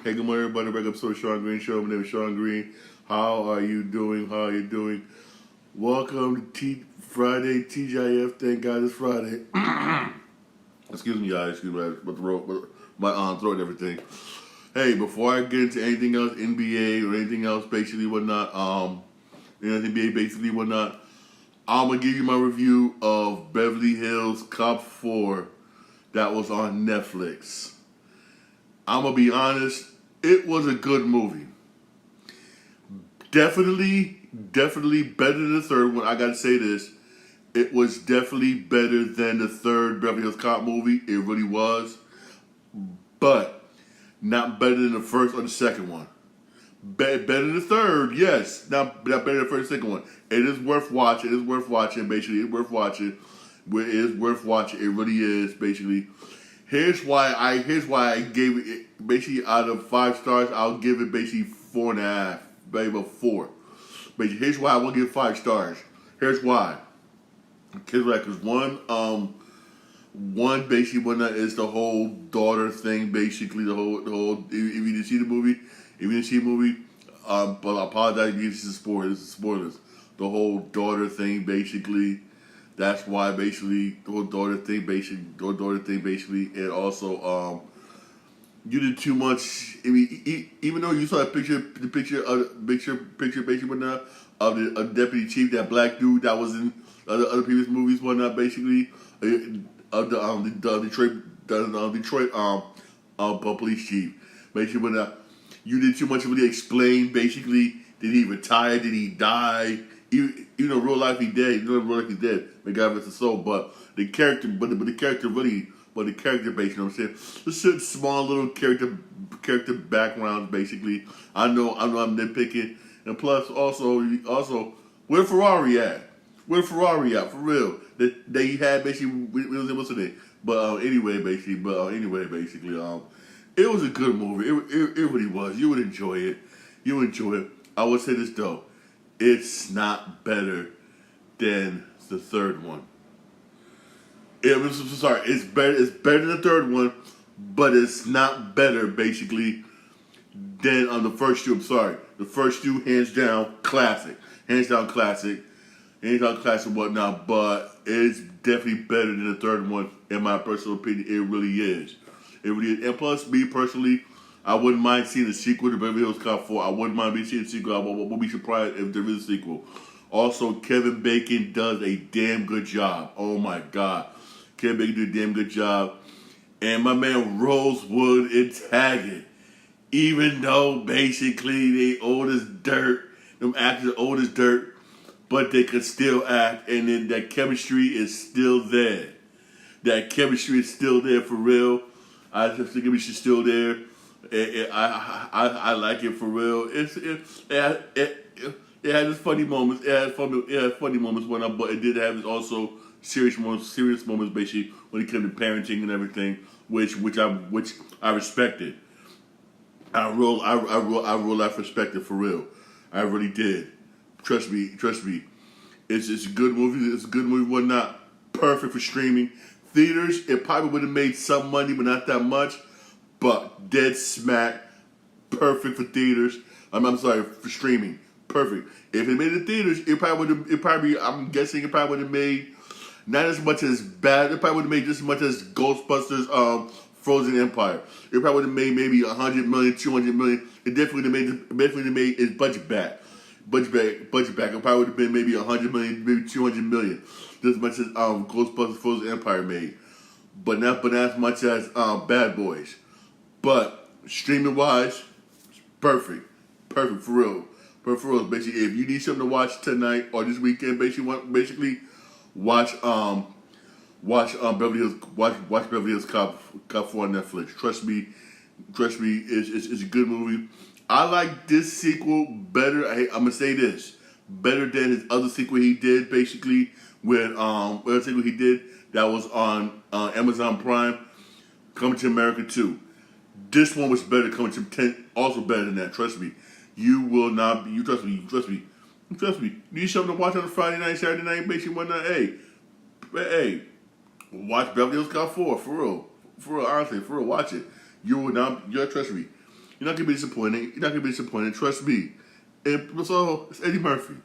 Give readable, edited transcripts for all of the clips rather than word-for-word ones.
Hey, good morning, everybody. Back up to the Sean Green Show. My name is Sean Green. How are you doing? How are you doing? Welcome to Friday TGIF. Thank God it's Friday. Excuse me, guys. Excuse me, my throat, my throat and everything. Hey, before I get into anything else, NBA or anything else, basically whatnot, NBA basically whatnot, I'm gonna give you my review of Beverly Hills Cop 4 that was on Netflix. I'm gonna be honest, it was a good movie. Definitely better than the third one. I gotta say this. It was definitely better than the third Beverly Hills Cop movie. It really was. But not better than the first or the second one. Better than the third, yes. Not better than the first and second one. It is worth watching. It is worth watching, basically. It's worth watching. It is worth watching. It really is, basically. Here's why I gave it basically out of 5 stars, I'll give it basically 4.5. Maybe about 4. But here's why I won't give 5 stars. Here's why. Because one basically one that is the whole daughter thing. Basically, the whole. If you didn't see the movie, but I apologize if this is spoilers. The whole daughter thing, basically. That's why basically the whole daughter thing, basically, and also you did too much. I mean, even though you saw the picture, basically, whatnot, of the deputy chief, that black dude that was in other previous movies, whatnot, basically, of the Detroit police chief, basically, whatnot. You did too much to really explain. Basically, did he retire? Did he die? Even in real life he dead. You know, in real life he's dead. May God rest his soul. But the character, the character based. You know what I'm saying? Just small little character backgrounds. Basically, I know I'm nitpicking, and plus also where Ferrari at? Where Ferrari at? For real? They had basically what's the name? But anyway, basically, it was a good movie. It really was. You would enjoy it. You would enjoy it. I would say this though. It's not better than the third one. It's better. It's better than the third one, but it's not better basically than on the first two. I'm sorry, the first two hands down classic, hands down classic, whatnot. But it's definitely better than the third one in my personal opinion. It really is. It really is. And plus, me personally, I wouldn't mind seeing a sequel to Beverly Hills Cop 4. I wouldn't mind seeing a sequel. I won't be surprised if there is a sequel. Also, Kevin Bacon does a damn good job. Oh my God. Kevin Bacon did a damn good job. And my man Rosewood and Taggart, even though basically they old as dirt, them actors are old as dirt, but they could still act, and then that chemistry is still there. That chemistry is still there for real. I just think chemistry is still there. I like it for real. It had its funny moments. It had funny moments but it did have its also serious moments basically when it came to parenting and everything, which I respected. I real life respected for real. I really did. Trust me. It's a good movie. It's a good movie. Whatnot. Perfect for streaming. Theaters, it probably would have made some money, but not that much. But dead smack, perfect for theaters. I'm sorry, for streaming, perfect. If it made it in theaters, I'm guessing it probably would have made not as much as bad. It probably would have made just as much as Ghostbusters, Frozen Empire. It probably would have made maybe 100 million, 200 million. It definitely would have made its budget back. Budget back. It probably would have been maybe 100 million, maybe 200 million. Just as much as Ghostbusters Frozen Empire made. But not as much as Bad Boys. But streaming wise, perfect for real. Perfect for real. Basically, if you need something to watch tonight or this weekend, basically watch Beverly Hills Beverly Hills Cop 4 on Netflix. Trust me, it's a good movie. I like this sequel better. I'm gonna say this better than his other sequel he did. Basically, when other sequel he did that was on Amazon Prime, Coming to America 2. This one was better. Coming to 10, also better than that. Trust me. You will not. You trust me. You need something to watch on a Friday night, Saturday night, basically one night. Hey, watch Beverly Hills Cop 4 for real. Honestly, for real, watch it. You will not. You trust me. You're not gonna be disappointed. You're not gonna be disappointed. Trust me. And so it's Eddie Murphy.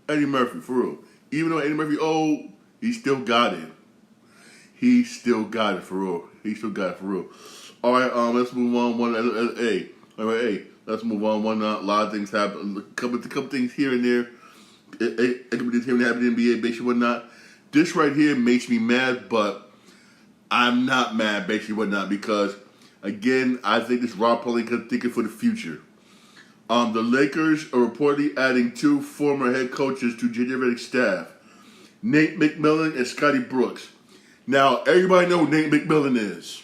Eddie Murphy, for real. Even though Eddie Murphy old, he still got it. He still got it, for real. He still got it, for real. All right, let's move on. Let's move on. A lot of things happen. A couple things here and there. A couple things here and there happen in the NBA, basically whatnot. This right here makes me mad, but I'm not mad, basically whatnot, because again, I think this Rob Pelinka thinking for the future. The Lakers are reportedly adding 2 former head coaches to JJ Redick's staff, Nate McMillan and Scotty Brooks. Now, everybody know who Nate McMillan is.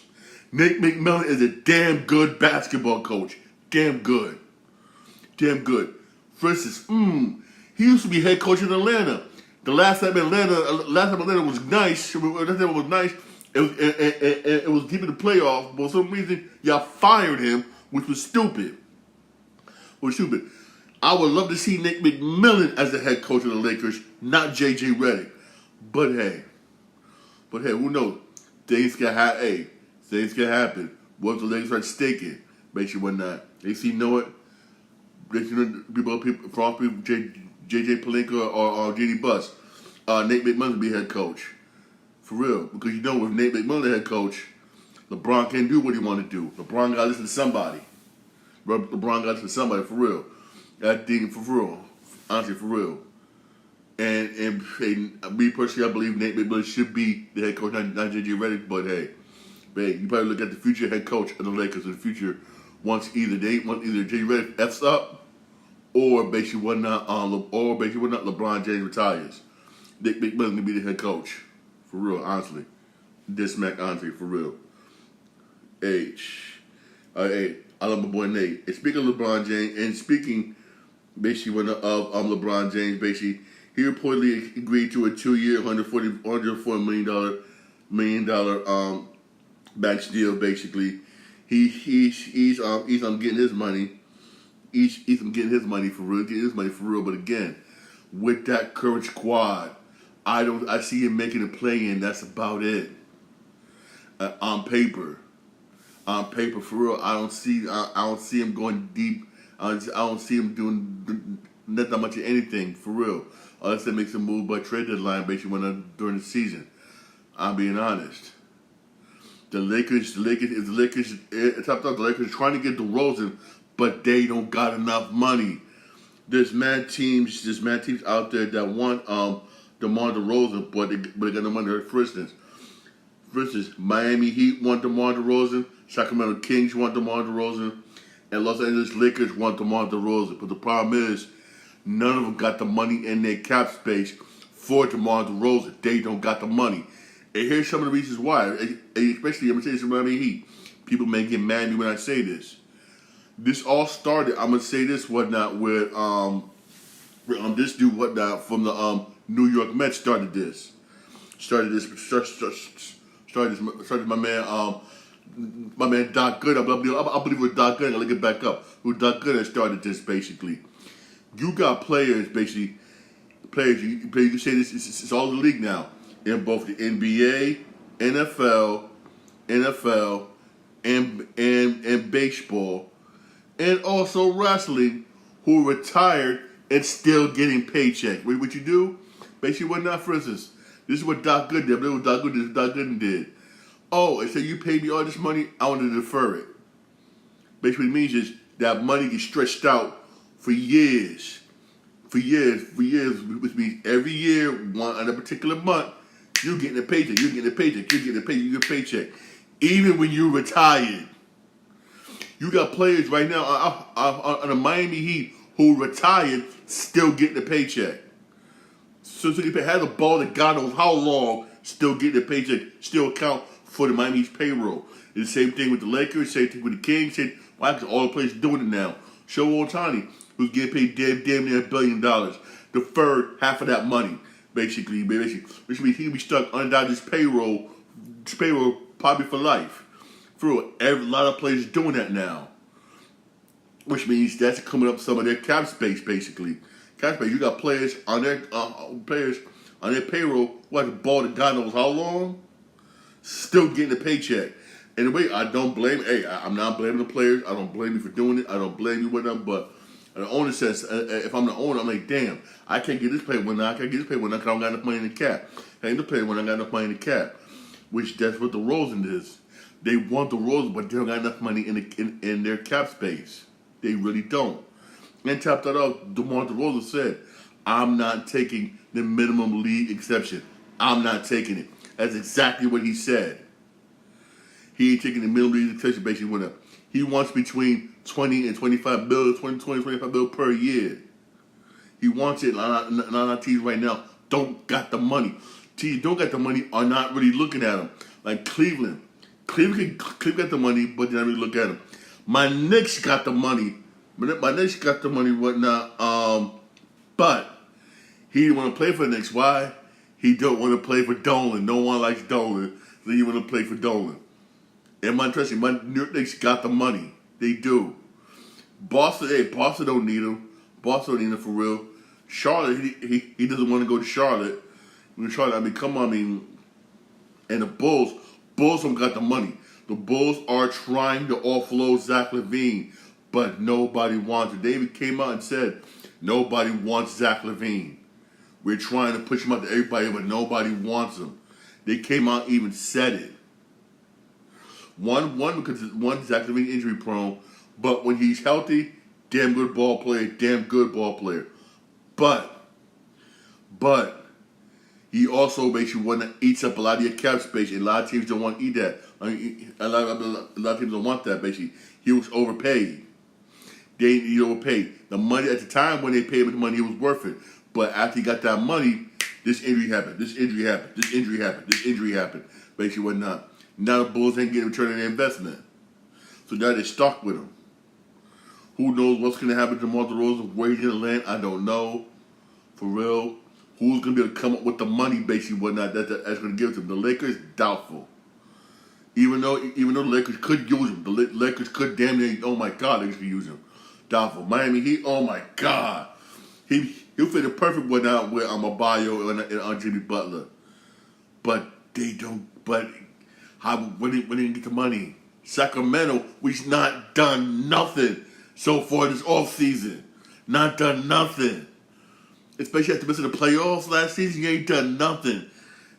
Nate McMillan is a damn good basketball coach. Damn good. Damn good. For instance, he used to be head coach in Atlanta. The last time Atlanta was nice. It was deep in the playoffs, but for some reason, y'all fired him, which was stupid. I would love to see Nate McMillan as the head coach of the Lakers, not JJ Redick. But hey, who knows? Things can happen. What if the Lakers start staking? Basically, whatnot. They see know people, JJ Pelinka or JD Buss. Nate McMillan will be head coach. For real. Because you know, with Nate McMillan head coach, LeBron can't do what he want to do. LeBron got to listen to somebody. LeBron got to listen to somebody, for real. That thing, for real. Honestly, for real. And me personally, I believe Nate McMillan should be the head coach, not JJ Redick. But hey, you probably look at the future head coach of the Lakers in the future. Once either JJ Redick f's up, or basically whatnot, LeBron James retires. Nate McMillan gonna be the head coach, for real. Honestly, honestly, for real. I love my boy Nate. And speaking of LeBron James, and speaking basically of LeBron James, basically he reportedly agreed to a 2-year, $140 million max deal. Basically, he's getting his money. He's getting his money for real. But again, with that current squad, I see him making a play in. That's about it. On paper, for real, I don't see him going deep. I don't see him doing not that much of anything, for real. Unless they make some move by trade deadline, basically during the season. I'm being honest. The Lakers are trying to get DeRozan, but they don't got enough money. There's mad teams out there that want DeMar DeRozan, but they got no money. For instance, Miami Heat want DeMar DeRozan, Sacramento Kings want DeMar DeRozan, and Los Angeles Lakers want DeMar DeRozan. But the problem is, none of them got the money in their cap space for DeMar DeRozan. They don't got the money. And here's some of the reasons why. Especially, I'm going to say this about Miami Heat. People may get mad at me when I say this. This all started, I'm going to say this, whatnot, with this dude, whatnot, from the New York Mets started this. Started my man Doc Good. I believe it was Doc Good. I look it back up. It was Doc Good that started this, basically. You got players, basically. You can say this. It's all the league now, in both the NBA, NFL, and baseball, and also wrestling, who retired and still getting paychecks. What you do? Basically, what not, for instance, this is what Doc Good did. What Doc Good did. Oh, and so you paid me all this money, I want to defer it. Basically, what it means is that money gets stretched out for years. Which means every year, on a particular month, you're getting a paycheck. You get a paycheck. Even when you're retired. You got players right now on the Miami Heat who retired, still getting a paycheck. So they had the ball that God knows how long, still getting a paycheck, still count for the Miami Heat's payroll. It's the same thing with the Lakers, same thing with the Kings. Why? Because all the players doing it now. Shohei Ohtani, who's getting paid damn near $1 billion, deferred half of that money, basically. Which means he'll be stuck under this payroll probably for life. For real, a lot of players doing that now. Which means that's coming up some of their cap space, basically. Cap space. You got players on their payroll who have the ball that God knows how long, still getting a paycheck. Anyway, I don't blame. Hey, I'm not blaming the players. I don't blame you for doing it. I don't blame you with them. But the owner says, if I'm the owner, I'm like, damn, I can't get this player when I can't get this player when I don't got enough money in the cap. I can't get the player when I got enough money in the cap. Which that's what the DeRozan is. They want the DeRozan, but they don't got enough money in their cap space. They really don't. And top that off, DeMar DeRozan said, I'm not taking the minimum league exception. I'm not taking it. That's exactly what he said. He ain't taking the minimum league exception basically when he wants between 20 and 25 billion, 25 billion per year. He wants it. A lot of teams right now don't got the money. Teams don't got the money are not really looking at him. Like Cleveland. Cleveland got the money, but they don't really look at him. My Knicks got the money. My Knicks got the money, whatnot. But he didn't want to play for the Knicks. Why? He don't want to play for Dolan. No one likes Dolan, so he want to play for Dolan. And my New York Knicks got the money. They do. Boston don't need him. Boston don't need him for real. Charlotte, he doesn't want to go to Charlotte. Charlotte, I mean, come on, I mean, and the Bulls don't got the money. The Bulls are trying to offload Zach LaVine, but nobody wants it. David came out and said, nobody wants Zach LaVine. We're trying to push him out to everybody, but nobody wants him. They came out and even said it. One because Zach LaVine injury prone, but when he's healthy, damn good ball player. But he also basically eats up a lot of your cap space, and a lot of teams don't want to eat that. I mean, a lot of teams don't want that. Basically, he was overpaid. He overpaid. The money at the time when they paid him the money, he was worth it. But after he got that money, this injury happened. Basically, whatnot. Now the Bulls ain't getting return on their investment. So now they're stuck with him. Who knows what's going to happen to DeMar DeRozan, where he's going to land, I don't know. For real. Who's going to be able to come up with the money, basically, whatnot, that's going to give it to him. The Lakers, doubtful. Even though the Lakers could use him. The Lakers could damn near, oh my God, they could use him. Doubtful. Miami Heat, oh my God. He'll fit the perfect one out with Adebayo and Jimmy Butler. But they don't, when they get the money? Sacramento, we've not done nothing so far this offseason. Not done nothing. Especially after missing the playoffs last season, you ain't done nothing.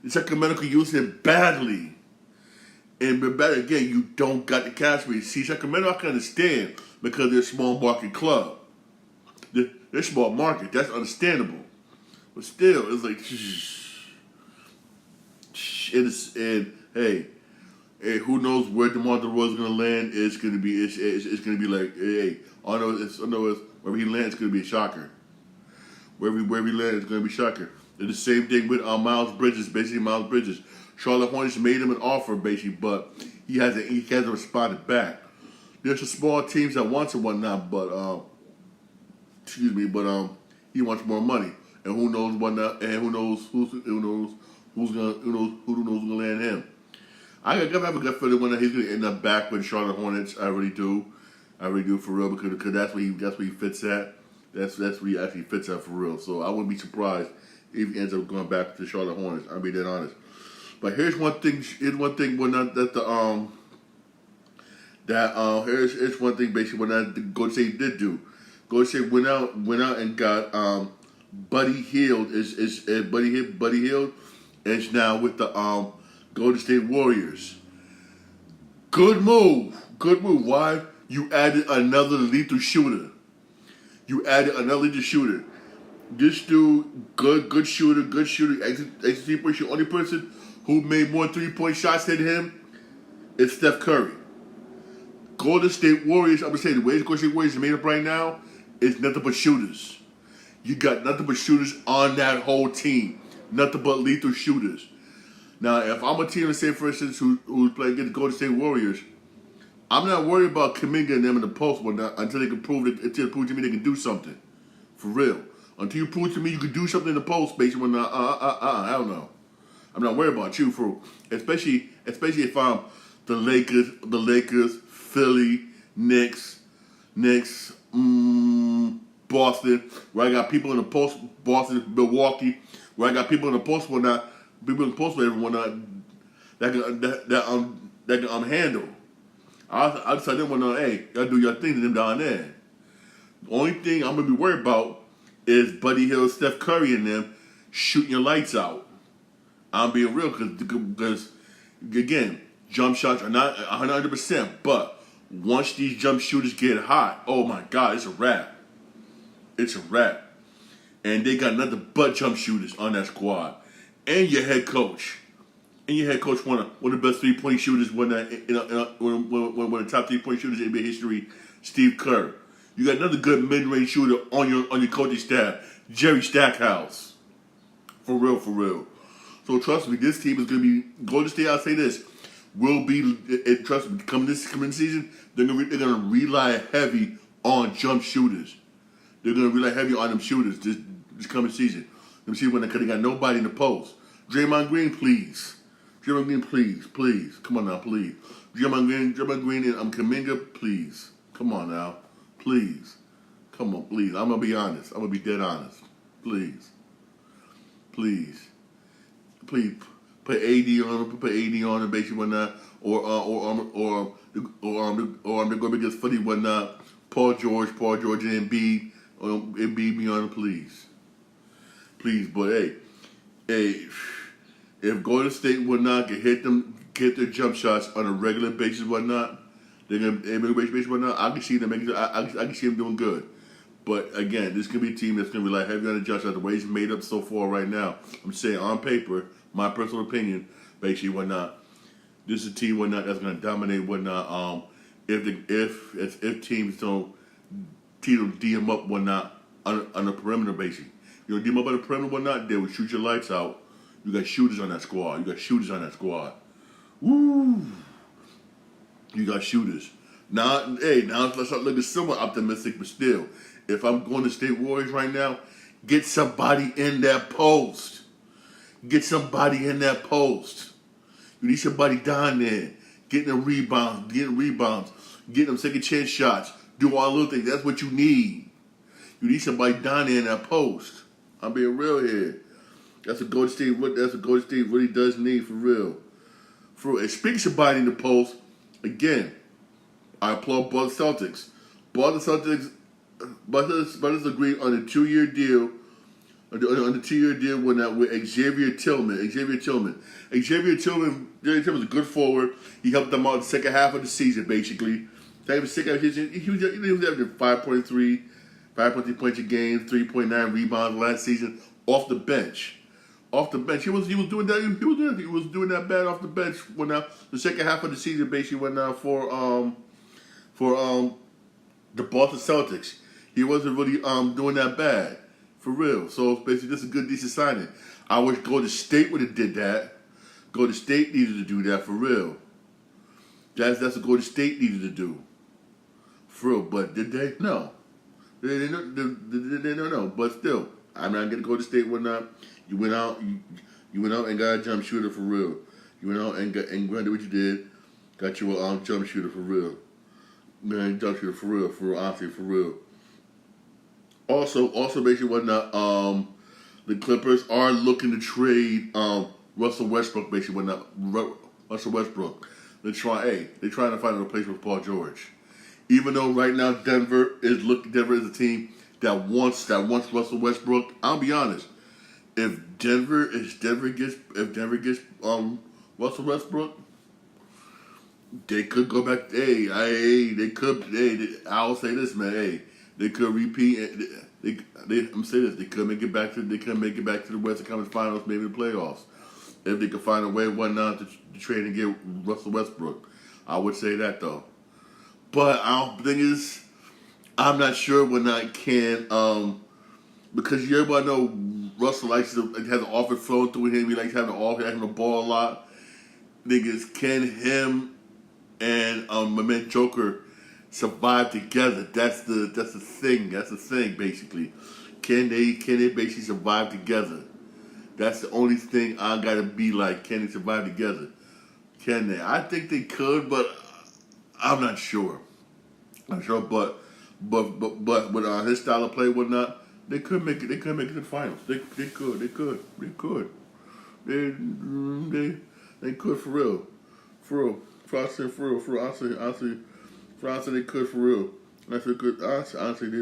Sacramento could use him badly. And better again, you don't got the cash for it. See, Sacramento, I can understand because they're a small market club. They're small market. That's understandable. But still, it's like, hey, who knows where DeMar DeRozan is going to land? It's going to be like, hey, I know wherever he lands, it's going to be a shocker. Wherever he lands, it's going to be a shocker. It's the same thing with Miles Bridges. Basically, Miles Bridges. Charlotte Hornets made him an offer, basically, but he hasn't responded back. There's some small teams that want him and whatnot, but he wants more money, and who knows whatnot, and who knows who's gonna land him. I have a gut feeling when he's gonna end up back with Charlotte Hornets. I really do for real because that's where he fits at. That's where he actually fits at for real. So I wouldn't be surprised if he ends up going back to the Charlotte Hornets. I'll be that honest. But here's one thing basically when the Golden State did do. Golden State went out and got Buddy Hield Buddy Hield is now with the Golden State Warriors. Good move. Why? You added another lethal shooter. This dude, good shooter, exit 3-point shooter. Only person who made more 3-point shots than him is Steph Curry. Golden State Warriors, I'm going to say the way the Golden State Warriors are made up right now is nothing but shooters. You got nothing but shooters on that whole team. Nothing but lethal shooters. Now, if I'm a team, let's say, for instance, who's playing against the Golden State Warriors, I'm not worried about Kuminga and them in the post until they can prove to me they can do something. For real. Until you prove to me you can do something in the post, basically, I don't know. I'm not worried about you, especially if I'm the Lakers, Philly, Knicks, Boston, where I got people in the post, Boston, Milwaukee, where I got people in the post whatnot, that that can handle. I just tell them, hey, y'all do your thing to them down there. The only thing I'm gonna be worried about is Buddy Hield, Steph Curry, and them shooting your lights out. I'm being real because again, jump shots are not 100%, but once these jump shooters get hot, oh my God, it's a wrap. It's a wrap. And they got nothing but jump shooters on that squad. And your head coach. And your head coach, one of the best 3-point shooters, one of the top 3-point shooters in NBA history, Steve Kerr. You got another good mid-range shooter on your coaching staff, Jerry Stackhouse. For real, for real. So trust me, this team is going to be, Golden State, I'll say this, will be, trust me, coming this season, they're going to rely heavy on jump shooters. They're going to rely heavy on them shooters this coming season. Let me see when they got nobody in the post. Draymond Green, please. Draymond Green, please. Come on now, please. Draymond Green and Kuminga, please. Come on now. Please. Come on, please. I'm going to be honest. I'm going to be dead honest. Please. Please. Please. Put AD on him, basically whatnot. Or they're going against Footy whatnot. Paul George and Embiid. Embiid be on him, please. Please, but hey. If Golden State would not get their jump shots on a regular basis, whatnot, I can see them I can see them doing good. But again, this could be a team that's going to rely heavy on the jump shots. The way it's made up so far right now, I'm saying on paper, my personal opinion, basically whatnot, this is a team whatnot that's going to dominate whatnot. If teams don't DM up whatnot on the perimeter, basically, you know, DM up on the perimeter whatnot, they will shoot your lights out. You got shooters on that squad. Woo! You got shooters. Now let's start looking somewhat optimistic, but still, if I'm going to State Warriors right now, get somebody in that post. You need somebody down there. Getting them rebounds, getting them second chance shots, do all little things. That's what you need. You need somebody down there in that post. I'm being real here. That's what Golden State really does need for real. And speaking of somebody in the post, again, I applaud Boston Celtics. Boston Celtics agreed on a 2-year deal. On the 2-year deal with Xavier Tillman. Xavier Tillman was a good forward. He helped them out the second half of the season, basically. He was averaging 5.3 points a game, 3.9 rebounds last season off the bench. He was doing that bad off the bench when the second half of the season basically went out for the Boston Celtics. He wasn't really doing that bad. For real. So basically this is a good decent signing. I wish Golden State would have did that. Golden State needed to do that for real. That's what Golden State needed to do. For real. But did they? No. They don't know. But still, I'm not gonna go to State whatnot. You went out and got a jump shooter for real. You went out and did what you did. Got you a jump shooter for real. Man, jump shooter for real, honestly, for real. Also basically whatnot, the Clippers are looking to trade Russell Westbrook, basically whatnot. Russell Westbrook. They're trying to find a replacement for Paul George. Even though right now Denver is a team that wants Russell Westbrook. I'll be honest. If Denver gets Russell Westbrook, they could go back. I'll say this, man. They could repeat. I'm saying this. They could make it back to the Western Conference Finals, maybe the playoffs, if they could find a way to trade and get Russell Westbrook. I would say that though. But the thing is, I'm not sure when I can, because everybody know Russell has an offense flowing through him. He likes having the ball a lot. Niggas, can him and my man Joker survive together? That's the thing. That's the thing, basically. Can they basically survive together? That's the only thing I gotta be like. Can they survive together? Can they? I think they could, but I'm not sure. But with his style of play, whatnot, they could make it. They could make it to the finals. They could. They could for real. crossing for real. Honestly, they could for real. Honestly, good. Honestly, they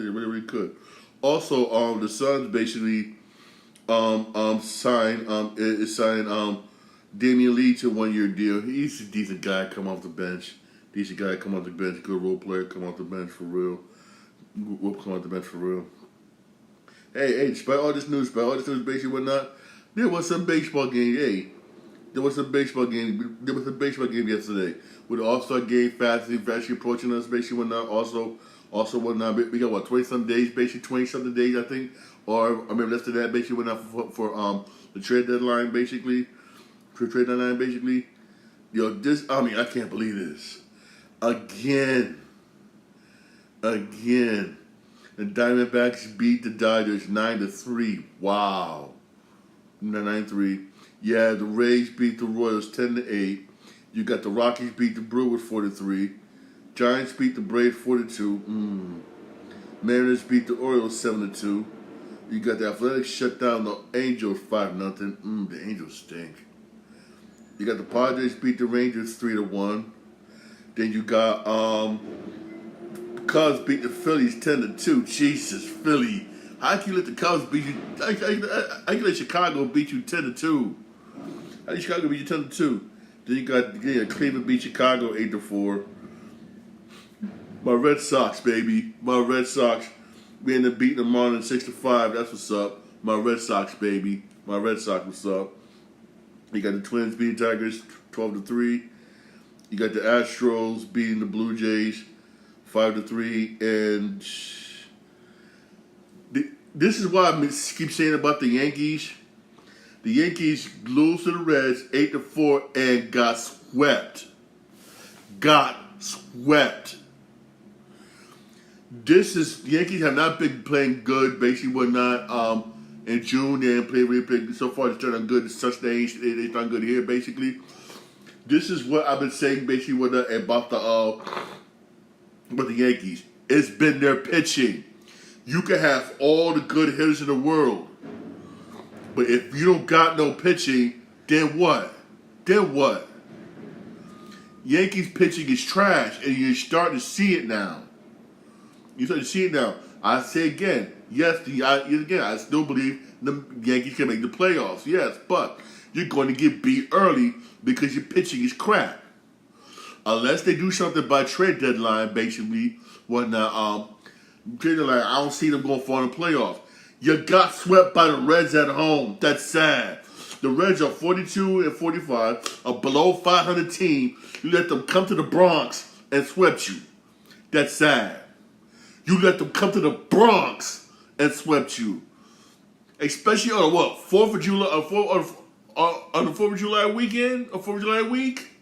really could. Also, the Suns basically signed Damian Lee to a 1-year deal. He's a decent guy. Come off the bench. Good role player. Come off the bench for real. Come off the bench for real. Hey, despite all this news, basically whatnot, there was some baseball game. Hey, there was some baseball game yesterday with the All-Star game fast approaching us, basically whatnot. Also whatnot. We got 20-some days, basically 20-something days, I think, or maybe less than that, basically whatnot for the trade deadline, basically. Yo, I can't believe this. Again. The Diamondbacks beat the Dodgers 9-3. Wow. 9-3. Yeah, the Rays beat the Royals 10-8. You got the Rockies beat the Brewers 4-3. Giants beat the Braves 4-2. Mariners beat the Orioles 7-2. You got the Athletics shut down the Angels 5-0. The Angels stink. You got the Padres beat the Rangers 3-1. Then you got Cubs beat the Phillies 10-2. Jesus, Philly. How can you let the Cubs beat you? How can you let Chicago beat you 10-2? How did Chicago beat you 10-2? Then you got Cleveland beat Chicago 8-4. My Red Sox, baby. My Red Sox. We ended up beating them on 6-5. That's what's up. My Red Sox, baby. My Red Sox, what's up? You got the Twins beating Tigers 12-3. You got the Astros beating the Blue Jays 5-3. And this is why I keep saying about the Yankees. The Yankees lose to the Reds 8-4 and got swept. The Yankees have not been playing good, basically whatnot. In June, they didn't play so far. It's turned out good. Such they done good here, basically. This is what I've been saying, basically, about the Yankees. It's been their pitching. You can have all the good hitters in the world, but if you don't got no pitching, then what? Yankees pitching is trash, and you're starting to see it now. I say again, yes, I still believe the Yankees can make the playoffs, yes, but you're going to get beat early because your pitching is crap. Unless they do something by trade deadline, basically, trade deadline, I don't see them going far in the playoffs. You got swept by the Reds at home. That's sad. The Reds are 42-45, a below 500 team. You let them come to the Bronx and swept you. That's sad. You let them come to the Bronx and swept you. Especially on what? 4th of July, on the 4th of July weekend? Or 4th of July week?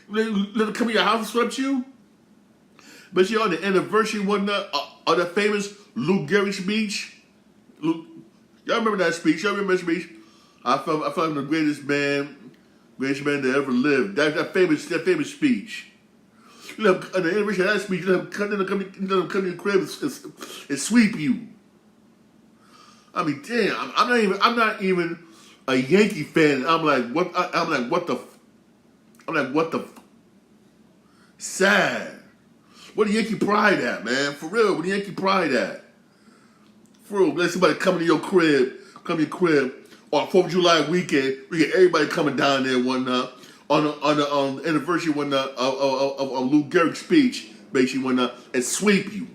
Let them come to your house and swept you? Especially on the anniversary on the famous Lou Gehrig speech. Y'all remember that speech? I felt like the greatest man that ever lived. That famous speech. You know, on the anniversary of that speech, you let them come to your crib and sweep you. I mean, damn, I'm not even a Yankee fan. I'm like, what the sad. Where the Yankee pride at, man? For real, where the Yankee pride at? For real, let somebody come to your crib, on 4th of July weekend, we get everybody coming down there on the anniversary of Lou Gehrig's speech, basically and sweep you.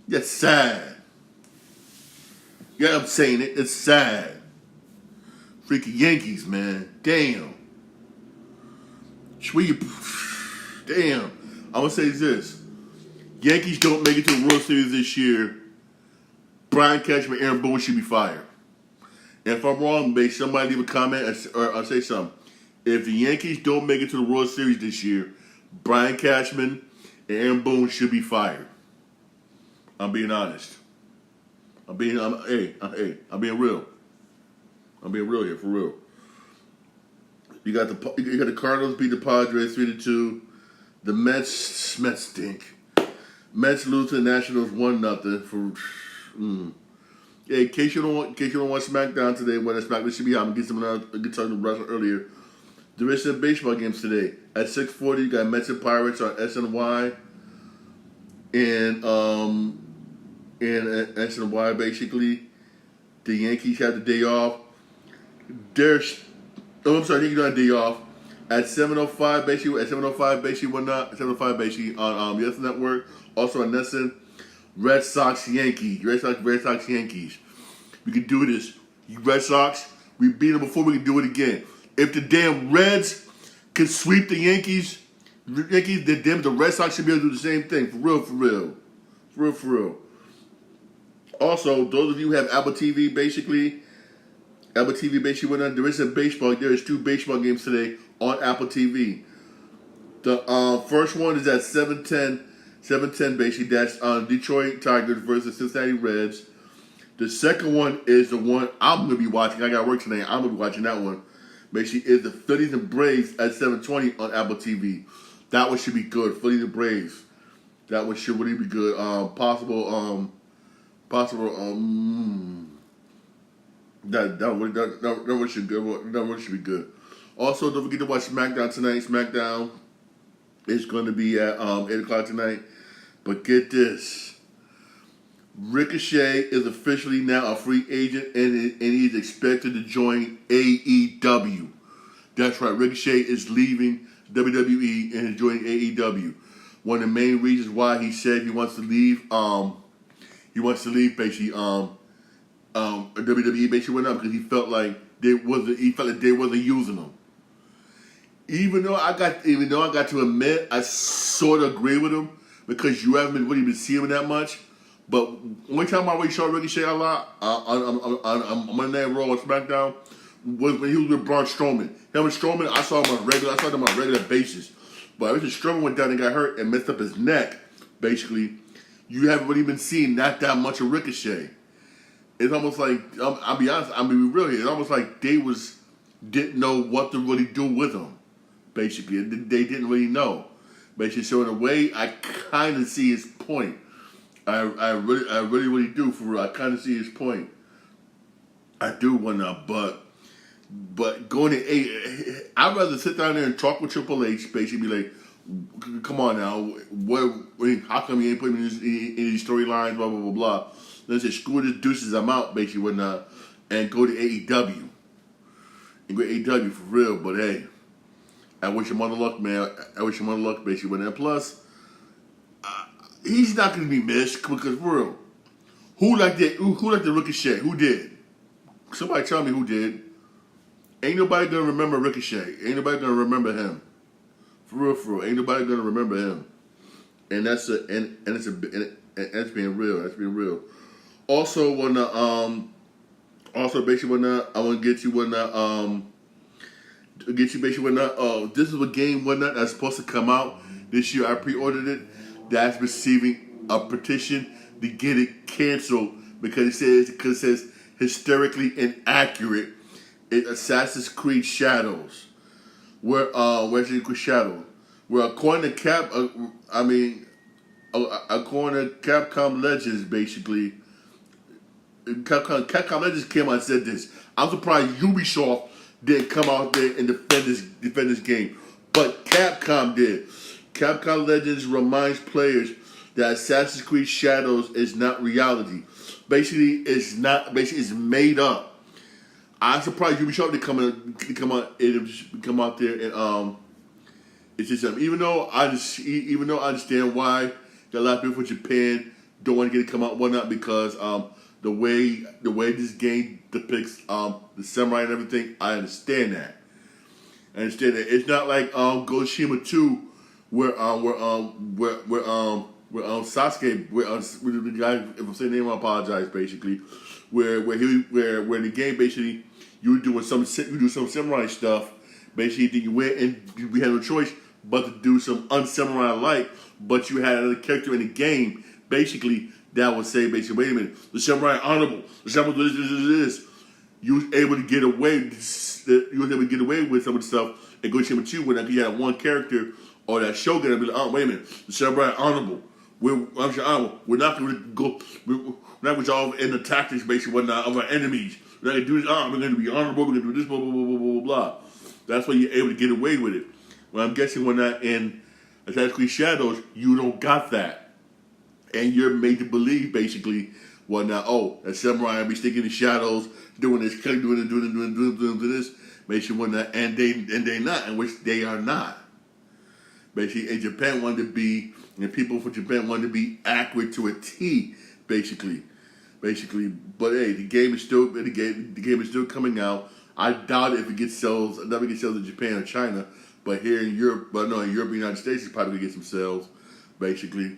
That's sad. Yeah, I'm saying it. It's sad. Freaking Yankees, man. Damn. Damn. I'm gonna say this: Yankees don't make it to the World Series this year. Brian Cashman and Aaron Boone should be fired. And if I'm wrong, somebody leave a comment or say something. If the Yankees don't make it to the World Series this year, Brian Cashman and Aaron Boone should be fired. I'm being honest. I'm being real. I'm being real here, for real. You got the Cardinals beat the Padres 3-2. The Mets stink. Mets lose to the Nationals 1-0 Yeah, in case you don't want SmackDown today, when SmackDown should be, I'm gonna get something wrestling earlier. There is some baseball games today. At 6:40, you got Mets and Pirates on SNY. And SNY, basically. The Yankees have the day off. I'm sorry, you got a day off. At 7:05, basically, whatnot. 7:05, basically, on Yes Network. Also on NESN. Red Sox, Yankees. Red Sox, Yankees. We can do this. You Red Sox, we beat them before, we can do it again. If the damn Reds can sweep the Yankees, the Red Sox should be able to do the same thing. For real. Also, those of you who have Apple TV, basically, there is a baseball. There is 2 baseball games today on Apple TV. The first one is at 7:10, basically. That's Detroit Tigers versus Cincinnati Reds. The second one is the one I'm going to be watching. I got work today. I'm going to be watching that one. Basically, is the Phillies and Braves at 7:20 on Apple TV. That one should be good. Phillies and Braves. That one should really be good. Possible. That one should good. That one should be good. Also, don't forget to watch SmackDown tonight. SmackDown is going to be at 8:00 tonight. But get this. Ricochet is officially now a free agent, and he's expected to join AEW. That's right, Ricochet is leaving WWE and is joining AEW. One of the main reasons why he said he wants to leave, basically, WWE basically went up because he felt like they wasn't using him. Even though I got to admit, I sort of agree with him because you haven't really been seeing him that much. But one time I already saw Ricochet a lot on Monday Night Raw or SmackDown was when he was with Braun Strowman. Him and Strowman, I saw them on a regular basis. But ever since Strowman went down and got hurt and messed up his neck, basically, you haven't really been seeing not that much of Ricochet. It's almost like, I'll be honest, I'm going to be real here. It's almost like they didn't know what to really do with him, basically. They didn't really know. Basically, so in a way, I kind of see his point. I really do, for real. I kind of see his point. I do whatnot, but going to I'd rather sit down there and talk with Triple H, basically be like, come on now, how come you ain't putting me in these storylines, blah, blah, blah, blah. Let's say, screw this deuces, I'm out, basically, whatnot, and go to AEW. And go to AEW for real, but hey, I wish him all the luck, man. I wish him all the luck, basically, whatnot. Plus, he's not going to be missed because, for real, who liked the Ricochet? Who did? Somebody tell me who did. Ain't nobody going to remember Ricochet. Ain't nobody going to remember him. For real. Ain't nobody going to remember him. And that's being real. That's being real. Also, basically, I want to get you basically, this is a game, that's supposed to come out this year. I pre-ordered it. That's receiving a petition to get it canceled because it says hysterically inaccurate. It's Assassin's Creed Shadows, where according to Capcom Legends, basically, Capcom Legends came out and said this. I'm surprised Ubisoft didn't come out there and defend this game, but Capcom did. Capcom Legends reminds players that Assassin's Creed Shadows is not reality. Basically, it's made up. I'm surprised Ubisoft didn't come out there and it's just even though I understand why a lot of people from Japan don't want to get it come out, whatnot, because the way this game depicts the samurai and everything, I understand that. It's not like Ghost of Tsushima 2. Where Sasuke, with the guy, if I'm saying the name, I apologize. Basically, where the game basically you do some samurai stuff. Basically, you went and we had no choice but to do some unsamurai like. But you had another character in the game, basically that would say, basically, wait a minute, the samurai honorable, the samurai this. You was able to get away. With some of the stuff and go to 2 when you had one character. Or that Shogun, I'd be like, wait a minute, the samurai honorable. We're not going to go. We're not going to all in the tactics, basically, whatnot of our enemies. We're not going to do this. We're going to be honorable. We're going to do this. Blah blah blah blah blah blah. That's why you're able to get away with it. Well, I'm guessing when that in Assassin's Creed Shadows, you don't got that. And you're made to believe, basically, well, now, that samurai be sticking in the shadows, doing this, doing this, basically, when that, and they not, in which they are not. Basically, and Japan wanted to be, and people from Japan wanted to be accurate to a T, basically. But hey, the game is still coming out. I doubt if it gets sales. I doubt it gets sales in Japan or China, but here in Europe, in Europe and the United States, it's probably gonna get some sales. Basically,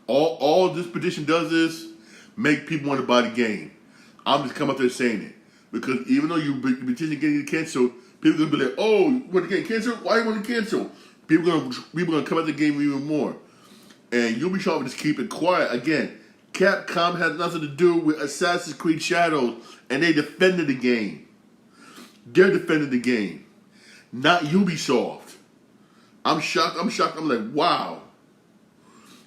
all this petition does is make people want to buy the game. I'm just coming up there saying it because even though you petition getting it canceled, people gonna be like, "Oh, you want to get canceled? Why you want to cancel?" People gonna come at the game even more, and Ubisoft will just keep it quiet again. Capcom has nothing to do with Assassin's Creed Shadows, and they defended the game. They're defending the game, not Ubisoft. I'm shocked. I'm like, wow.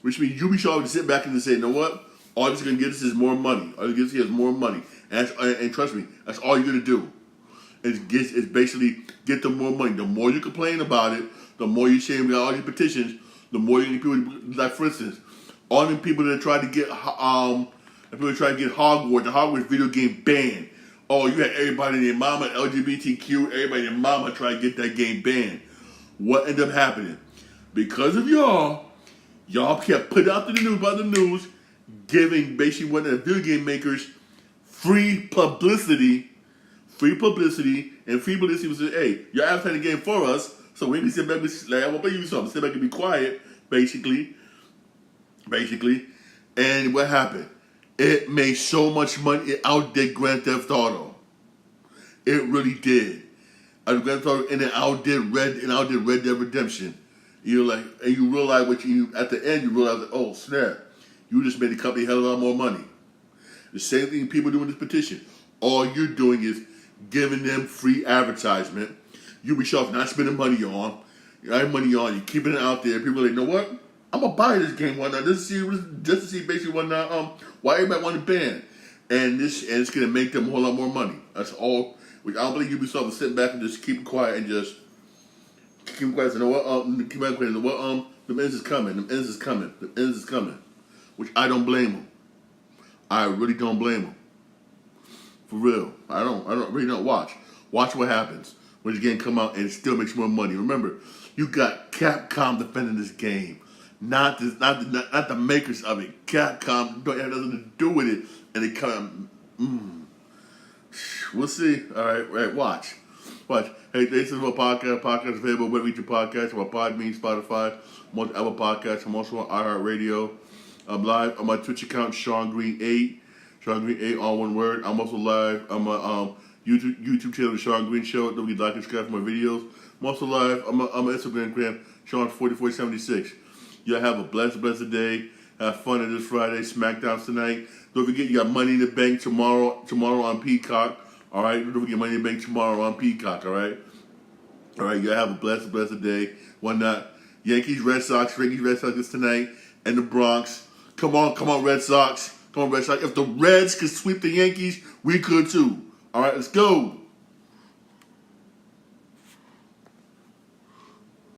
Which means Ubisoft would sit back and say, you know what? All this is going to get us is more money. All this is more money. And trust me, that's all you're going to do. Is basically get them more money. The more you complain about it, the more you say we got all these petitions, the more you people, like for instance, all them people that try to get Hogwarts, the Hogwarts video game banned. Oh, you had everybody and their mama, LGBTQ, everybody and their mama try to get that game banned. What ended up happening? Because of y'all kept putting out to the news by the news, giving basically one of the video game makers free publicity, and free publicity was, hey, you're advertising the game for us, so we need to sit back and like, I'm gonna play you something, sit back and be quiet, basically. And what happened? It made so much money, it outdid Grand Theft Auto. It really did. Grand Theft Auto, and it outdid Red Dead Redemption. You realize at the end you realize that, oh snap, you just made the company a hell of a lot more money. The same thing people do in this petition. All you're doing is giving them free advertisement. Ubisoft not spending money on. You're keeping it out there. People are like, you know what? I'm gonna buy this game one night just to see basically why everybody want to ban. And it's gonna make them a whole lot more money. That's all. Which I don't believe Ubisoft is sitting back and just keep quiet and just keep quiet. You know what? The ends is coming. Which I don't blame them. I really don't blame them. For real. I really don't. Watch what happens when this game come out and it still makes more money. Remember, you got Capcom defending this game. Not the makers of it. Capcom don't have nothing to do with it, and they come. We'll see. All right. Watch. Hey, this is my podcast. Podcast available where you reach your podcast. I'm on Podbean, Spotify, most other podcasts. I'm also on iHeartRadio. I'm live on my Twitch account, Sean Green 8. Sean Green 8, all one word. I'm also live on my YouTube channel, The Sean Green Show. Don't forget to like and subscribe for my videos. I'm also live on my Instagram, Sean4476. Y'all have a blessed day. Have fun on this Friday. Smackdown tonight. Don't forget you got Money in the Bank tomorrow on Peacock. All right. Don't forget Money in the Bank tomorrow on Peacock. All right. Y'all have a blessed day. Why not? Yankees, Red Sox is tonight. And the Bronx. Come on, Red Sox. Come on, Red Sox. If the Reds could sweep the Yankees, we could too. All right. Let's go.